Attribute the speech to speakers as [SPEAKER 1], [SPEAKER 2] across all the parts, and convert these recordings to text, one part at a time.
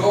[SPEAKER 1] 2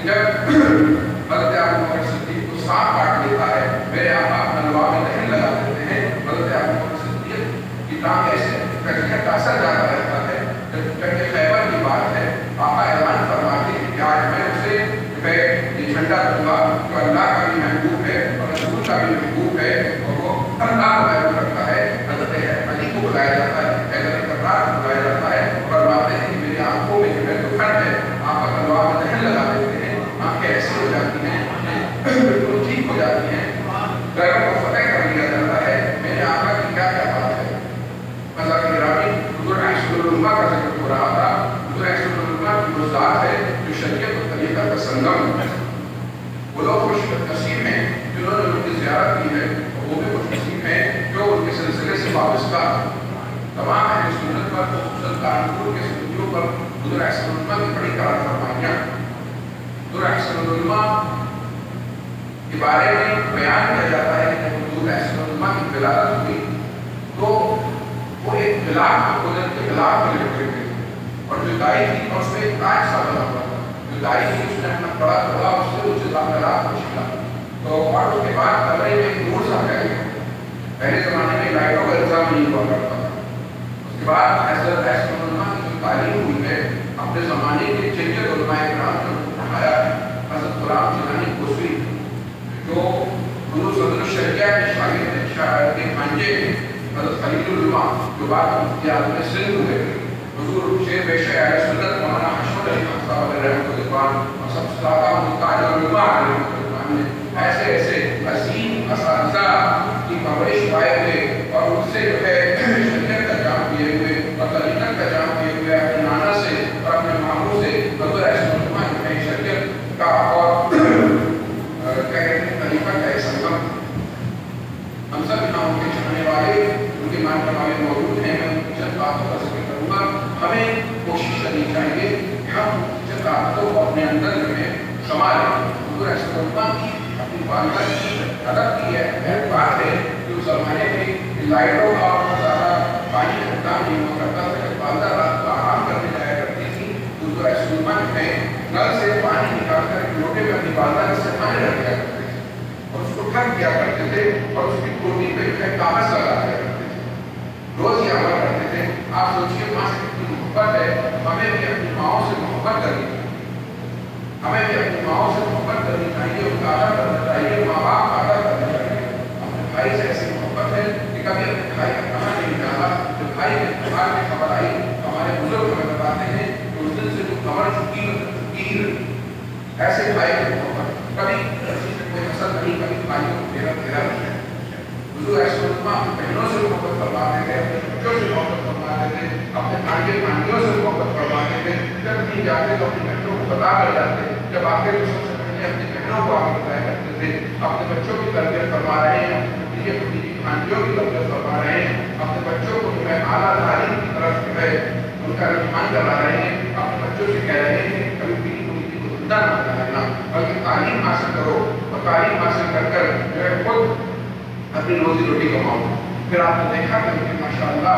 [SPEAKER 1] کہ جب حضرت ابو بکر صدیق کو سانپ کاٹ لیتا ہے، میرے آقا اپنا لوا میں دہن لگا دیتے ہیں، حضرت ابو بکر صدیق کی ٹانگ ایسے کٹنے کا اثر زیادہ رہتا ہے۔ جب جنگ خیبر کی بات ہے، آقا اعلان فرماتے ہیں کہ آج میں اسے یہ جھنڈا دوں گا جو اللہ کا بھی محبوب ہے اور رسول کا بھی محبوب ہے، اور وہ اللہ کو محبوب رکھتا ہے۔ حضرت علی کو بلایا جاتا ہے، حیدر کرار کو بلایا جاتا ہے، اور فرماتے ہیں کہ میری آنکھوں میں جو ہے دکھن ہے، آقا کا لوا میں دہن لگا دیتے ہیں، آنکھیں ایسی ہو جاتی ہیں بالکل ٹھیک ہو جاتی ہیں، ڈرائیور کو فتح کر لیا جاتا ہے۔ میرے آقا کی کیا کیا بات ہے، مذاق گرامی حضور احسن العلماء کا ذکر ہو رہا تھا۔ حضور احسن العلماء کی وہ ذات ہے جو شریعت و طریقت کا سنگم ہے۔ وہ لوگ خوش نصیب ہیں جنہوں نے ان کی زیارت کی ہے، اور وہ بھی خوش نصیب ہیں جو ان کے سلسلے سے وابستہ تمام اہل سنت پر، خصوصاً کانپور کے سنتیوں پر حضور احسن العلماء کی بڑی کرام فرمائیاں۔ حضور احسن العلماء کے بارے میں بیان کیا جاتا ہے کہ جب حضور احسن العلماء کی ولادت ہوئی تو وہ ایک گلاف میں قدرت کے گلاف میں لٹے ہوئے تھے، اور جو دائی تھی اور اس میں ایک تاج سا بنا ہوا تھا، جو دائی تھی اس نے اپنا بڑا توڑا، اس سے اسے گلاف کو چھیلا، تو اور اس کے بعد کمرے میں ایک نور سا پھیل گیا۔ پہلے زمانے میں لائٹوں کا انتظام نہیں ہوا کرتا تھا۔ اس کے بعد حضرت احسن العلماء کی جو تعلیم ہوئی ہے، اپنے زمانے کے جن علماء کرام نے پڑھایا ہے، حضرت غلام جیلانی کوسوی جو حضور صدر الشریعہ کے شاگرد کے بھانجے ہیں، حضرت خلیل العلماء جو بعد میں مفتی اعظم سندھ ہوئے، حضور شیر بیشہ اہل سنت مولانا حشمت علی خان صاحب علیہ رحمۃ اللہ، اور سب سے زیادہ محتاج علماء علیہ رحمۃ اللہ نے ایسے ایسے عظیم اساتذہ کی پرورش پائے ہوئے، اور ان سے جو ہے شریعت کا جام کیے ہوئے اور طریقت کا جام کیے ہوئے، اپنے نانا سے اور اپنے ماموں سے حضور احسن العلماء جو ہے شریعت کا اور کیا کہتے ہیں طریقہ کا ایک سنگم۔ ہم سب اماموں کے چاہنے والے، ان کے ماننے والے موجود ہیں، میں چند باتوں کا ذکر کروں گا۔ ہمیں کوشش کرنی چاہیے کہ ہم چند باتوں کو اپنے اندر جو ہے سنبھالیں۔ حضور احسن العلماء کی اپنی والدہ کی ادب کی ہے، بات ہے کہ اس زمانے میں لائٹوں کا بہت زیادہ پانی کا انتظام نہیں ہوا کرتا تھا۔ جب والدہ رات کو آرام کرنے جایا کرتی تھی، حضور احسن العلماء نے نل سے پانی نکال کر ایک لوٹے میں اپنی والدہ کے سامنے رکھ دیا کرتے تھے، اور اس کو ٹھک دیا کرتے تھے، اور اس کی ٹوٹی پہ جو ہے کاغذ لگا دیا کرتے تھے، روز یہ عمل کرتے تھے۔ آپ سوچیے ماں سے کتنی محبت ہے، ہمیں بھی اپنی ماؤں سے محبت کرنی چاہیے، ہمیں بھی اپنی ماؤں سے محبت کرنی چاہیے، ان کا آدر کرنا چاہیے، ماں باپ کا آدر کرنا چاہیے۔ اپنے بھائی سے ایسی محبت ہے کہ کبھی اپنے بھائی کا کہاں نہیں ڈالا، جب بھائی کے انتقال کی خبر آئی، ہمارے بزرگ ہمیں بتاتے ہیں کہ اس دن سے جو کمر چکی ایسے بھائی کی محبت، کبھی کسی سے کوئی حسد نہیں، کبھی بھائیوں کو پھیرا نہیں ہے۔ حضور احسن العلماء اپنے بہنوں سے محبت فرماتے تھے، اپنے بچوں سے محبت فرماتے تھے، اپنے بھانجیوں سے محبت فرماتے تھے۔ جب کہیں جاتے تو اپنی بہنوں کو بتا کر جاتے، جب آتے تو سب سے پہلے اپنی بہنوں کو آگے بتایا کرتے تھے۔ اپنے بچوں کی تربیت فرما رہے ہیں، اپنی بھانجیوں کی تربیت فرما رہے ہیں، اپنے بچوں کو جو ہے اعلیٰ تعلیم کی طرف جو ہے ان کا رجحان کروا رہے ہیں۔ اپنے بچوں سے کہہ رہے ہیں کہ کبھی پیری کو زندہ نہ کرنا، بلکہ تعلیم حاصل کرو، اور تعلیم حاصل کر کر جو ہے خود اپنی روزی روٹی کماؤ۔ پھر آپ نے دیکھا کہ ماشاءاللہ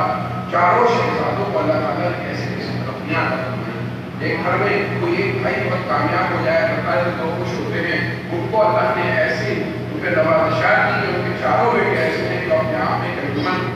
[SPEAKER 1] چاروں شہزادوں کو اللہ تعالیٰ نے ایسے کسی ترقیاں عطا فرمائیں۔ ایک گھر میں کوئی ایک بھائی بہت کامیاب ہو جائے کرتا ہے تو لوگ خوش ہوتے ہیں، ان کو اللہ نے ایسی ان پہ نوازشات کی کہ ان کے چاروں بیٹے ایسے ہیں جو اپنے آپ میں ایک انجمن،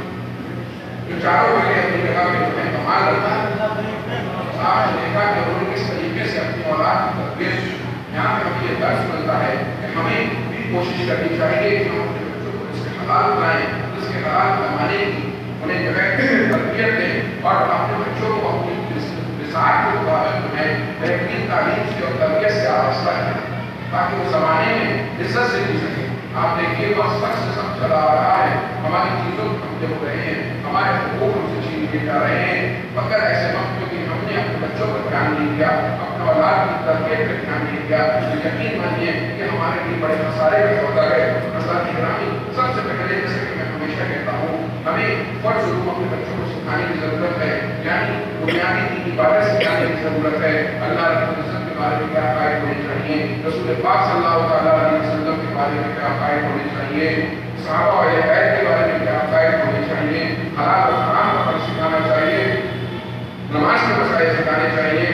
[SPEAKER 1] جو چاروں بیٹے اپنی جگہ پہ جو ہے کمال رکھتا ہے۔ آپ نے دیکھا کہ انہوں نے کس طریقے سے اپنی اولاد کی تربیت، یہاں پہ ہمیں یہ درس ملتا ہے کہ ہمیں بھی کوشش کرنی چاہیے کہ ہم اپنے بچوں کو اس کے حلال بنائیں، اس کے حلال کمانے کی انہیں جو ہے تربیت دیں، اور اپنے بچوں کو اپنی رسالت کے مطابق جو ہے بہترین تعلیم سے اور تربیت سے آراستہ کریں، تاکہ وہ زمانے میں عزت سے جی سکیں۔ آپ دیکھیے بس سخت سے سخت چلا آ رہا ہے، ہماری چیزوں کو قبضے ہو رہے ہیں، ہمارے حقوق ہم سے چھین لیے جا رہے ہیں، مگر ایسے وقت میں کہ ہم نے اپنے بچوں پر دھیان نہیں دیا، اپنے اولاد کی تربیت پر دھیان نہیں دیا، تو یقین مانیے کہ ہمارے لیے بڑے خسارے کا سودا ہے۔ حضرات گرامی، سب سے پہلے جیسے کہ میں ہمیشہ کہتا ہوں، ہمیں فرض علوم اپنے بچوں کو سکھانے کی ضرورت ہے، یعنی بنیادی دینی باتیں سکھانے کی ضرورت ہے۔ اللہ رب العزت کے بارے میں کیا عقائد ہونے چاہیے، رسول پاک صلی اللہ تعالیٰ علیہ وسلم کے بارے میں کیا عقائد ہونے چاہیے، صحابہ و اہل بیت کے بارے میں کیا عقائد ہونے چاہیے، حلال و حرام کا فرق سکھانا چاہیے، نماز کے مسائل سکھانے چاہیے،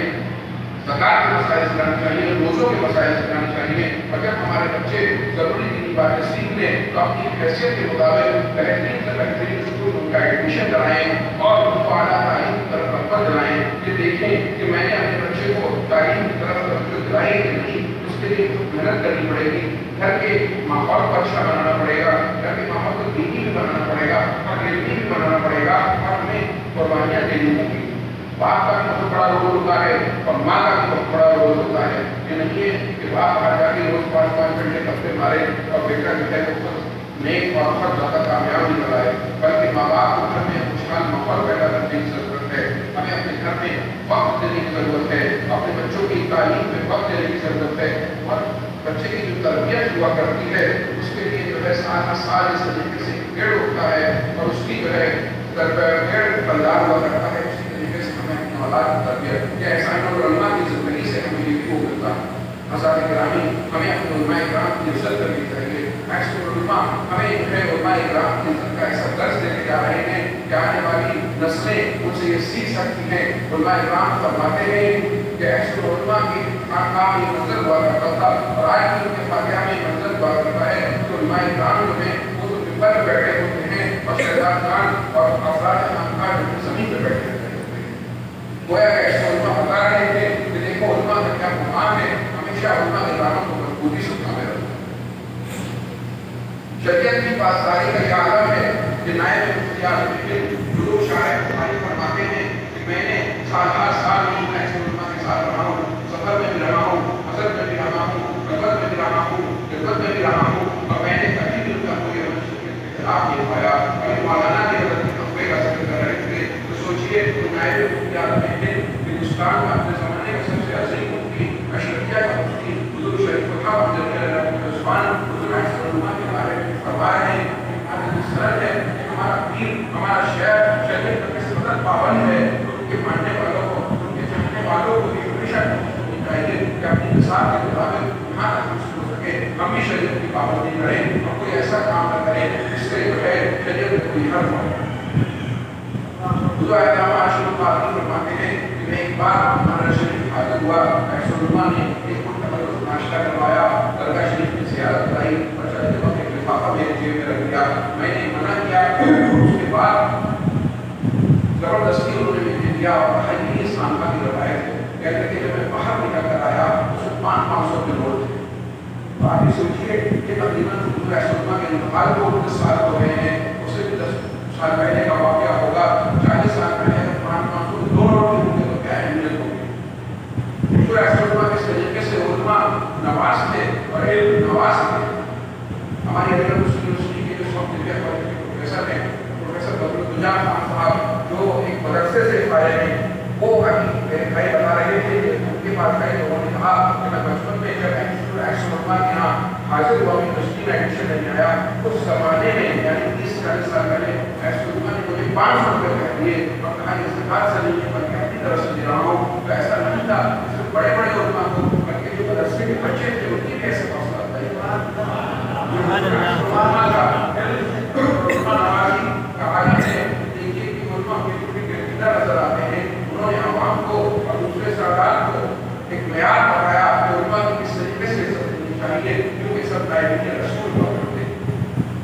[SPEAKER 1] زکات کے مسائل سکھانے چاہیے، روزوں دوسروں کے مسائل سکھانے چاہیے. اور جب ہمارے بچے ضروری دینی باتیں سیکھ لیں تو اپنی حیثیت کے مطابق بہترین سے بہترین اسکول ان کا ایڈمیشن کرائیں اور ان کو اعلیٰ تعلیم کی طرف رغبت دلائیں. یہ دیکھیں کہ میں نے اپنے بچے کو تعلیم کی طرف توجہ دلائی کہ نہیں. اس کے لیے محنت کرنی پڑے گی. گھر کے ماحول کو اچھا بنانا پڑے گا. گھر کے ماحول کو دینی بھی بنانا پڑے گا اور علمی بھی بنانا پڑے گا اور ہمیں قربانیاں دینی ہوں گی. باپ کا بھی بہت بڑا رول ہوتا ہے اور ماں کا بھی بہت بڑا رول ہوتا ہے. یہ نہیں ہے کہ باپ آ جا کے روز 5 گھنٹے کپڑے مارے اور بیٹا جو ہے وہ نیک اور بہت زیادہ کامیاب نکل آئے. بلکہ ماں باپ کو گھر میں خوشحال ماحول پیدا کرنے کی ضرورت ہے. ہمیں اپنے گھر میں وقت دینے کی ضرورت ہے. اپنے بچوں کی تعلیم میں وقت دینے کی ضرورت ہے. اور بچے کی جو تربیت ہوا کرتی ہے اس کے لیے جو ہے سال ہر سال اس طریقے سے پیڑ ہوتا ہے اور اس کی جو ہے پیڑ پلدار ہوا کرتا ہے. اسی طریقے سے ہمیں اپنے اولاد کی تربیت یا احسان اور علماء کی زندگی سے ہمیں یہ بھی ملتا ہے. حضرات گرامی ہمیں اپنے علماء کرام کی عزت کرنی چاہیے. علماء ہمیں جو ہے علماء کرام کی عزت کا ایسا درس دیتے جا رہے ہیں کہ آنے والی نسلیں ان سے یہ سیکھ سکتی ہیں. علماء کرام فرماتے ہیں کہ علماء کی کام یہ منظر ہوا کرتا تھا اور آج بھی ان کے فاتحہ میں منظر ہوا کرتا ہے. تو علماء کرام جو ہیں وہ تو ممبر پہ بیٹھے ہوتے ہیں اور شہزاد خان اور افراد خان جو زمین پہ بیٹھے ہوتے ہیں. گویا کہ علماء بتا رہے تھے کہ دیکھو علماء کا کیا مقام ہے. ہمیشہ علماء کرام کو مضبوطی سے تھامے رکھو. شریعت کی پاسداری کا یہ عالم ہے کہ نائب مفتی جلوس شاعر فرماتے ہیں کہ میں نے سال ہر سال علماء کے ساتھ رہا ہوں. سفر میں بھی رہا ہوں, حضرت میں بھی رہا ہوں, خدمت میں بھی رہا ہوں, خدمت میں بھی رہا ہوں اور میں نے کبھی بھی ان کا کوئی اختلاف نہیں پایا. ابھی مولانا کے حضرت کے خطبے کا ذکر کر رہے تھے تو سوچیے نائب مفتی ہندوستان میں اپنے زمانے کا سب سے عظیم مفتی اشرفیہ کا مفتی حضور شریف الحق علماء کے بارے میں فرما رہے ہیں کہ ہمارا سرد ہے کہ ہمارا پیر ہمارا شہر شریعت کا کس قدر پابند ہے. ان کے ماننے والوں کو ان کے چاہنے والوں کو یہ ہمیشہ ہونی چاہیے کہ اپنی نصاب کے مطابق جہاں تک مشکل ہو سکے ہم بھی شریعت کی پابندی کریں اور کوئی ایسا کام نہ کریں جس سے جو ہے شریعت میں کوئی حرف ہو. حضور علامہ اشرف قادری فرماتے ہیں کہ میں ایک بار ہمارا شریف حاضر ہوا. علماء نے ایک متبادل ناشتہ کروایا, درگاہ شریف کی زیارت کرائی اور چلتے وقت ایک لفافہ میرے جیب میں رکھ دیا. میں نے منع کیا. اس کے بعد زبردستی انہوں نے مجھے دیا اور حقیقی اس خانقاہ کی روایت ہے. کہتے ہیں کہ جب میں باہر نکل کر آیا اس میں 500 کے نوٹ تھے. تو آپ یہ سوچیے کہ تقریباً حضور علماء کے انتقال کو 10 سال ہو گئے ہیں. اس سے بھی 10 سال پہلے کا واقعہ ہوگا. 40 سال پہلے 500 دو نوٹ کے ہوتے تو کیا اہمیت ہوگی. حضور علماء کس طریقے سے علماء نواز تھے اور علم نواز تھے. ہماری علی گڑھ مسلم یونیورسٹی کے جو سب طبیعت کالج کے پروفیسر ہیں پروفیسر بدرالدجا خان صاحب جو ایک مدرسے سے فارغ ہیں, وہ ابھی بھائی بتا رہے تھے کہ ان کے پاس کئی لوگوں نے کہا کہ میں بچپن میں جب علماء کے یہاں حاضر ہوا یونیورسٹی میں ایڈمیشن لینے آیا اس زمانے میں یعنی 30-40 سال پہلے علماء نے مجھے 500 روپئے کہہ دیے اور کہا یہ زکات سے نہیں ہے بلکہ اپنی طرف سے دے رہا ہوں. تو ایسا نہیں تھا. بڑے بڑے علماء کو بلکہ جو مدرسے کے بچے تھے ان کی کیسے فاصلہ تھا. نظر آتے ہیں انہوں نے عوام کو اور دوسرے سردار کو ایک معیار بتایا کہ علماء کی کس طریقے سے عزت دینی چاہیے کیونکہ سب دائمی رسول ہوا کرتے.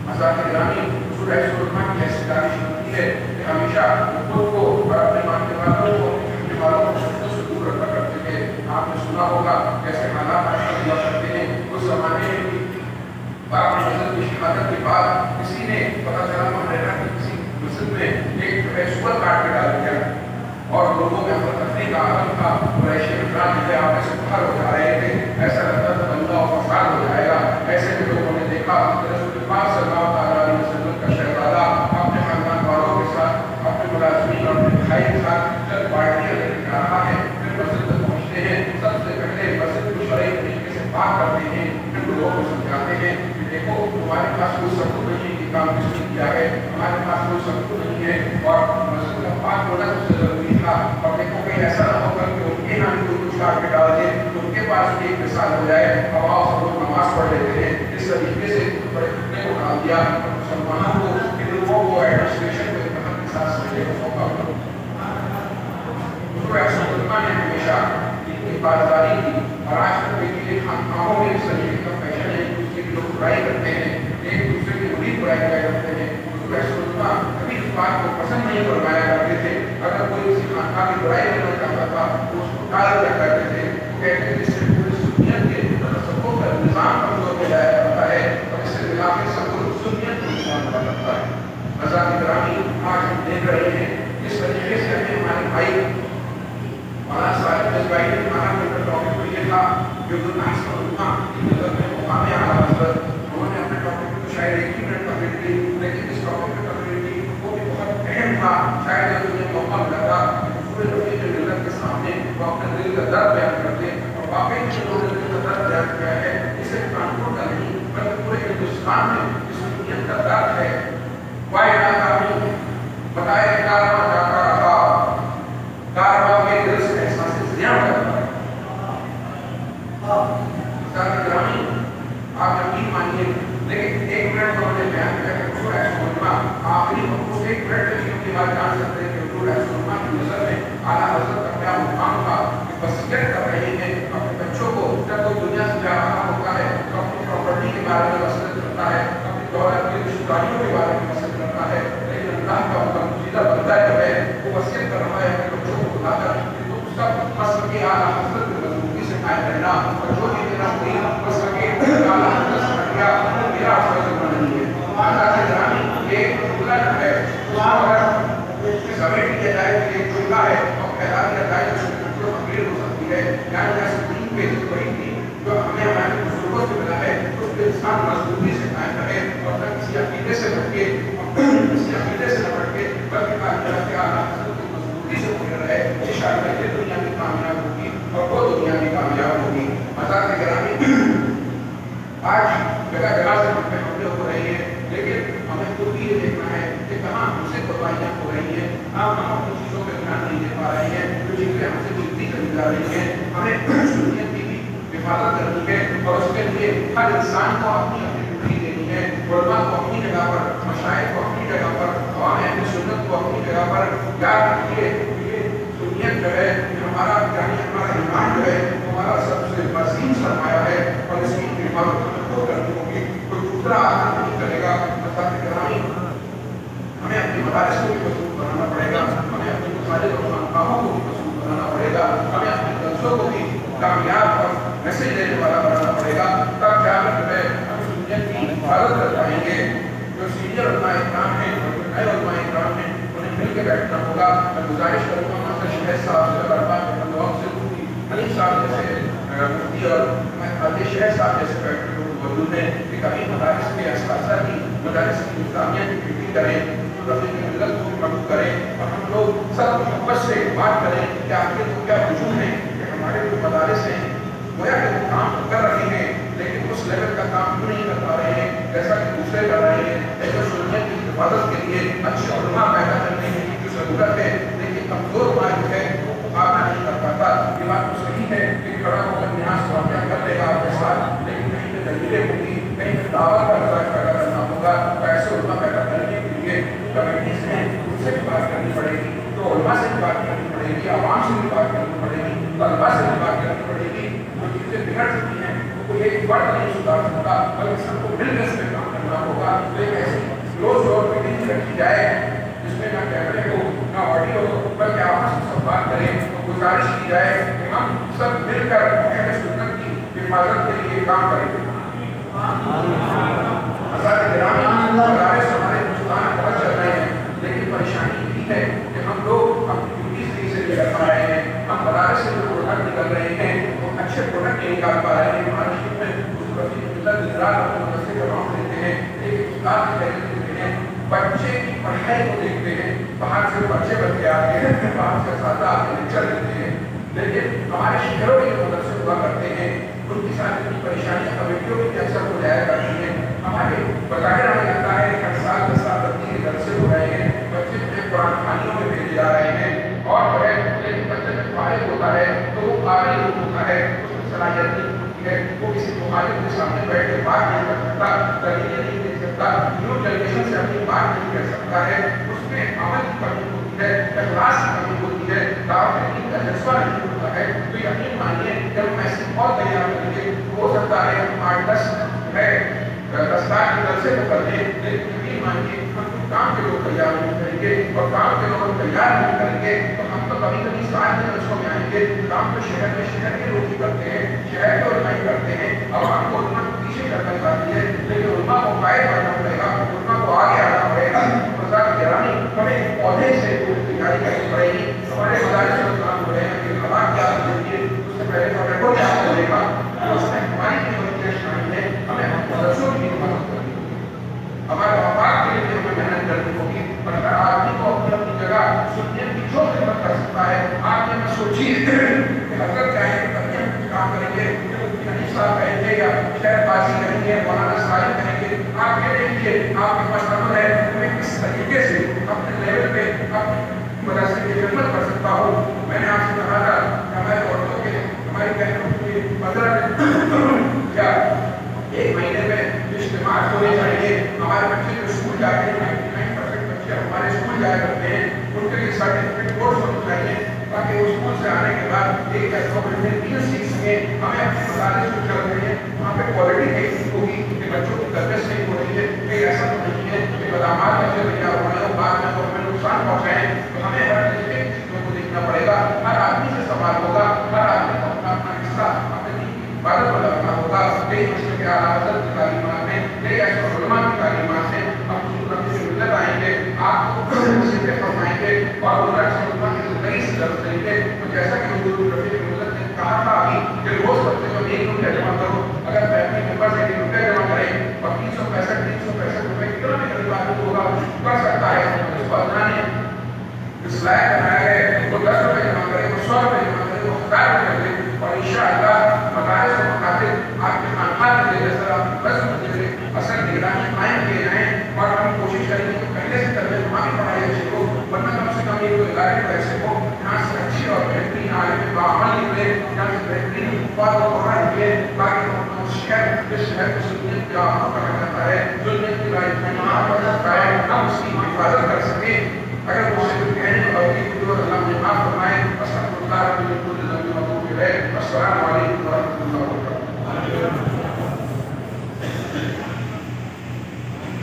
[SPEAKER 1] حضرات گرامی حضور علماء کی ایسی دانش ہوتی ہے کہ ہمیشہ خود کو اور اپنے ماننے والوں کو اپنے والوں کو شدت سے دور رکھا کرتے تھے. آپ نے سنا ہوگا کیسے حالات آج ہوا کرتے ہیں. اس زمانے میں بھی باپ حضرت کی شہادت کے بعد کسی نے پتہ چلا محررہ کی کسی مسجد میں ایک جو ہے سور کاٹ کے ڈال دیا اور لوگوں میں افراتفری کا عالم تھا. قریشی افراد جو ہے آپس سے باہر ہو جا رہے تھے. ایسا لگتا تھا بندہ اور فساد ہو جائے گا. ایسے میں لوگوں نے دیکھا کہ رسول پاک صلی اللہ علیہ وسلم کا شہزادہ اپنے خاندان والوں کے ساتھ اپنے ملازمین اور اپنے بھائی کے ساتھ چند پارٹیاں لے کے جا رہا ہے. پھر مسجد تک پہنچتے ہیں. سب سے پہلے مسجد کو شرعی طریقے سے پاک کرتے ہیں. پھر لوگوں کو سمجھاتے ہیں کہ دیکھو ہمارے پاس کوئی سبق نہیں کہ کام کس نے کیا ہے. ہمارے پاس کوئی سبق نہیں ہے اور مسجد کا پاک ہونا سب سے ضروری تھا. اور دیکھو کہیں ایسا نہ ہو کر کہ ان کے یہاں کوئی کچھ کاٹ کے ڈال دے تو ان کے پاس بھی ایک مثال ہو جائے. اب آپ سب لوگ نماز پڑھ لیتے ہیں. اس طریقے سے بڑے فتنے کو ڈال دیا. مسلمانوں کو ان لوگوں کو ایڈمنسٹریشن کو اتحاد کے ساتھ سمجھنے کا موقع ملا. علماء نے ہمیشہ ان کی پاسداری کی اور آج تک دیکھیے برائی کرتے ہیں, ایک دوسرے کی بڑی برائی کیا کرتے ہیں. رسولہ کبھی اس بات کو پسند نہیں فرمایا کرتے تھے. اگر کوئی کسی خانقاہ کی برائی کرنا چاہتا تھا تو اس کو ٹال دیا کرتے تھے. وہ کہتے تھے اس سے پوری سنیت کے تصور کا نظام کمزور ہو جایا کرتا ہے اور اس سے خلاف سب سنیت کو نظام ہوا کرتا ہے. حضرات گرامی, آج ہم دیکھ رہے ہیں جس طریقے سے ہمیں ہمارے بھائی مولانا صاحب جذبائی نے ہمارا ٹاپک کو یہ تھا جو گناہ کی نظر میں مقام اعلیٰ حضرت, انہوں نے اپنے ٹاپک کو شاید 1 منٹ کمپلیٹ کی, لیکن اس ٹاپک میں کمپلیٹ کی وہ بھی بہت اہم تھا. شاید انہیں موقع ملا تھا کہ پورے رفیق ملت کے سامنے وہ اپنے دل کا درد بیان کرتے, اور واقعی جو دل کا درد بیان کیا ہے اسے کانپور کا نہیں بلکہ پورے ہندوستان میں اس دنیا کا درد ہے. وائے ناکامی بتائے کارواں جاتا رہا, کارواں کے دل سے احساس زیاں کرتا ہے. گرامی, آپ یقین مانیے, لیکن 1 منٹ میں نے بیان کیا کہ حضور رسولہ آخری وقت 1 منٹ تک کی بات جان سکتے ہیں کہ حضور رسولہ کی نظر میں اعلیٰ حضرت کا کیا مقام تھا کہ وصیت کر رہے ہیں اپنے بچوں کو. جب وہ دنیا سے جا رہا ہوتا ہے تو اپنی پراپرٹی کے بارے میں وصیت کرتا ہے, اپنی دولت کی رشتہ داریوں کے بارے میں وصیت کرتا ہے, لیکن اللہ کا حکم سیدھا بندہ جو ہے وہ وصیت کر رہا ہے اپنے بچوں کو بتا کر کہ تم سب مسلک اعلیٰ حضرت کی مضبوطی سے قائم رہنا, اور جو بھی میرا کوئی مسلک اعلیٰ حضرت سے ہٹ گیا وہ میرا فرض نہیں ہے. حضرات گرامی, ایک جملہ جو ہے اس کو اگر سمیٹ لیا جائے کہ ایک جملہ ہے اور پھیلا دیا جائے تو اس میں جو تقریر ہو سکتی ہے, یعنی ایسی دین پہ بڑی تھی جو ہمیں ہمارے بزرگوں سے ملا ہے اس پہ انسان مضبوطی سے قائم رہے اور نہ کسی عقیدے سے بھٹکے, کسی عقیدے سے نہ بھٹکے بلکہ کائنات کے اعلیٰ حضرت کی مضبوطی سے پکڑ رہے. یہ شاید یہ دنیا بھی کامیاب ہوگی اور وہ دنیا بھی کامیاب ہوگی. حضرات گرامی, آج جگہ جگہ سے ہم پہ حملے ہو رہی ہیں, لیکن ہمیں خود بھی یہ دیکھنا ہے کہ کہاں ہم سے قربانیاں ہو رہی ہیں, ہم اپنی چیزوں پہ دھیان نہیں دے پا رہے ہیں, جو چیزیں ہم سے جلدی کرنی جا رہی ہیں. ہمیں سنیت کی بھی حفاظت کرنی ہے اور اس کے لیے ہر انسان کو اپنی اپنی ڈیوٹی دینی ہے. علماء کو اپنی جگہ پر, مشائخ کو اپنی جگہ پر, عوام اہل سنت کو اپنی جگہ پر. یاد رکھیے یہ سنیت جو ہے ہمارا, یعنی ہمارا ایمان جو ہے ہمارا سب سے عظیم سرمایہ ہے اور اس کی حفاظت کرنی ہوگی. کوئی دوسرا آدمی نہیں کرے گا. گرامی, ہمیں اپنی مدارس کو بھی مضبوط بنانا پڑے گا, ہمیں اپنی مساجد اور خانقاہوں کو بھی مضبوط بنانا پڑے گا, ہمیں اپنے جلسوں کو بھی کامیاب اور میسج دینے والا بنانا پڑے گا. تب جا کر جو ہے ہم سنیت کی حفاظت کر پائیں گے. جو سینئر علماء اکرام ہیں اور جو نئے علماء اکرام ہیں انہیں مل کے بیٹھنا ہوگا. میں گزارش کروں گا ماسٹر شہید صاحب سے اور ارباب کے بندوق سے مفتی حنیف صاحب جیسے مفتی اور عادل شہید صاحب جیسے بیٹھے لوگ موجود ہیں کہ کبھی مدارس کے اساتذہ کی, مدارس کی انتظامیہ کی میٹنگ کریں, رفیق ملت کو مدعو کریں اور ہم لوگ سب محبت سے بات کریں کہ آخر تو کیا وجود ہے کہ ہمارے جو مدارس ہیں گویا کہ وہ کام کر رہے ہیں لیکن اس لیول کا کام کیوں نہیں کر پا رہے ہیں جیسا کہ دوسرے کر رہے ہیں. ایسے سنیت کی حفاظت کے لیے اچھے علماء پیدا کرنے کی جو ضرورت ہے, لیکن کمزور ماں جو ہے وہ مقابلہ نہیں کر پاتا. یہ بات تو صحیح ہے کہ کھڑا ہو کر نیاز واقعہ کر لے گا آپ کے ساتھ, لیکن کہیں پہ دلیلیں ہوگی, کہیں پہ دعوت کا مزاج پیدا کرنا ہوگا. ایسے علماء پیدا کرنے کے لیے کمیٹیز ہیں, ان سے بھی بات کرنی پڑے گی, تو علماء سے بھی بات کرنی پڑے گی, عوام سے بھی بات کرنی پڑے گی, طلباء سے بھی بات کرنی پڑے گی. جو چیزیں بگڑ چکی ہیں وہ ایک فرد نہیں سدھار سکتا بلکہ سب کو مل کر اس پہ کام کرنا ہوگا. تو ایک ایسی کلوز ڈور میٹنگ رکھی جائے جس میں نہ کیمرے ہو نہ آڈیو ہو بلکہ آپس میں سب بات کریں. تو گزارش کی جائے کہ ہم سب مل کر اہل سنت کی حفاظت کے لیے کام کریں گے. حضرات گرامی, مدارس ہمارے ہندوستان میں بہت چل رہے ہیں, لیکن پریشانی یہ ہے کہ ہم لوگ اپنی ڈیوٹی صحیح سے نہیں کر پا رہے ہیں. ہم مدارس سے جو پروڈکٹ نکل رہے ہیں وہ اچھے پروڈکٹ نہیں نکال پا رہے ہیں. مارکیٹ میں مدرسے کا نام دیتے ہیں, ایک استاد کی تحریر دیتے ہیں, بچے کی پڑھائی کو دیکھتے ہیں, باہر سے بچے بن کے آتے ہیں, باہر سے اساتذہ آتے ہیں, لیکچر دیتے ہیں. لیکن ہمارے شہروں میں جو مدرسے ہوا کرتے ہیں ان کی ساتھ اتنی پریشانیاں کمیٹیوں میں بھی اکثر ہو جایا کرتی ہیں. ہمارے بظاہر ہمیں لگتا ہے کہ ہر سال 10 سال بدلی کے جلسے ہو رہے ہیں, بچے جو ہے قرآن خوانیوں میں بھیجے جا رہے ہیں اور جو ہے لیکن بچے میں فارغ ہوتا ہے تو وہ قابل ہوتا ہے, اس میں صلاحیت نہیں ہوتی ہے, وہ کسی مخالف کے سامنے بیٹھ کے بات نہیں کر سکتا, دلیلیں نہیں دے سکتا, نیو جنریشن سے اپنی بات نہیں کر سکتا ہے. اس میں عمل کی کمی ہوتی ہے, اخلاص کی کمی ہوتی ہے, دعوت دین کا جذبہ نہیں ہوتا ہے. تو یقین مانیے جب ہم ایسے بہت تیار کریں گے ہو سکتا ہے 8-10 ہے دستار کی طرف سے وہ کر دیں، لیکن یقین مانیے ہم کچھ کام کے لوگ تیار نہیں کریں گے اور کام کے لوگ تیار نہیں کریں گے تو ہم تو کبھی کبھی ساتھ میں بچوں میں آئیں گے. کام تو شہر کے لوگ ہی کرتے ہیں، شہر کے علماء کرتے ہیں. اب ہم کو علماء کو پیچھے کرنا چاہتی ہے، لیکن علماء کو قائد کرنا پڑے گا، علماء کو آگے آنا پڑے گا. مزاق گرانی ہمیں پودے سے تیاری کرنی پڑے گی. ہمارے مدارس میں کام ہو رہے ہیں کہ ہوا کیا دیجیے اس سے پہلے ہمیں کو کیا کرے گا، اس میں ہماری کی شامل ہے. ہمیں مدرسوں کی حفاظت کرنی ہوگی، ہمارے وفاق کے لیے ہمیں محنت کرنی ہوگی. اور اگر آدمی کو اپنی اپنی جگہ سننے کی جو خدمت کر سکتا ہے، آپ نے سوچیے کہ حضرت چاہے کبھی ہم کچھ کام کریں گے، حنیف صاحب کہیں گے یا شہر بازی کہیں گے، مولانا صاحب کہیں گے، آپ یہ دیکھیے آپ کے پاس عمل ہے، میں کس طریقے سے اپنے لیول پہ اپنی مدرسے کی خدمت کر سکتا ہوں. میں نے آپ سے کہا تھا کہ ہمارے عورتوں کے ہماری بہنوں کے 15 یا 1 مہینے میں اجتماع ہونے چاہیے. ہمارے بچے جو اسکول جاتے ہیں 99% بچے ہمارے اسکول جایا کرتے ہیں، ان کے لیے سرٹیفکیٹ کورس ہونا چاہیے تاکہ وہ اسکول سے آنے کے بعد 1 یا 2 مہینے 3 سیکھ سکیں. ہمیں اپنے مدارس جو چل رہے ہیں وہاں پہ کوالٹی دیکھنی ہوگی کہ بچوں کی تربیت صحیح ہو رہی ہے. کہ ایسا تو نہیں ہے کہ بادامات بچے تیار ہو رہے ہیں بعد میں ہمیں نقصان پہنچائیں. تو ہمیں ہر چیزوں کو دیکھنا پڑے گا. ہر آدمی سے سوال ہوگا، ہر آدمی کو اپنا اپنا حصہ اپنی عبادت میں لگانا ہوگا. یہی مسئلے کے اعلیٰ حضرت کی تعلیمات ہیں، یہی ایسے علماء کی تعلیمات ہیں. ہم حضور سے ملت آئیں گے، آپ کو سیدھے فرمائیں گے اور حضرت سے علماء کی زندگی سے درد دیں گے. تو جیسا کہ حضور رفیع ملت نے کہا تھا ابھی کہ روز ہفتے میں 1 روپیہ جمع کرو. اگر فیملی ممبر سے 1 روپیہ جمع کریں اور 365 روپئے کتنا بھی غریب آدمی ہوگا کر سکتا ہے. اس کو اللہ نے اس لائق بنایا ہے. وہ 10 روپئے جمع کرے، وہ 100 روپئے جمع کرے، وہ 1000 روپئے کرے اور انشاءاللہ مدارس و مکاتب آپ کے خاندان کے جیسا آپ کی بس مجھے اثر نگرانی قائم کیے جائیں. اور ہم کوشش کریں گے کہ پہلے سے تربیت وہاں بھی پڑھائی اچھے ہو، ورنہ کم سے کم یہ ادارے کو ایسے ہو جہاں سے اچھی اور بہترین عالم باعمل نکلے، جہاں سے بہترین فاضل و قرآن نکلے. تاکہ ہم شہر جس شہر کو سنت کا کہا جاتا ہے، سنت کی رائے ہم اس کی حفاظت کر سکیں. اگر وہ سے کہنے اور اللہ مجھے معاف فرمائے. السلام علیکم.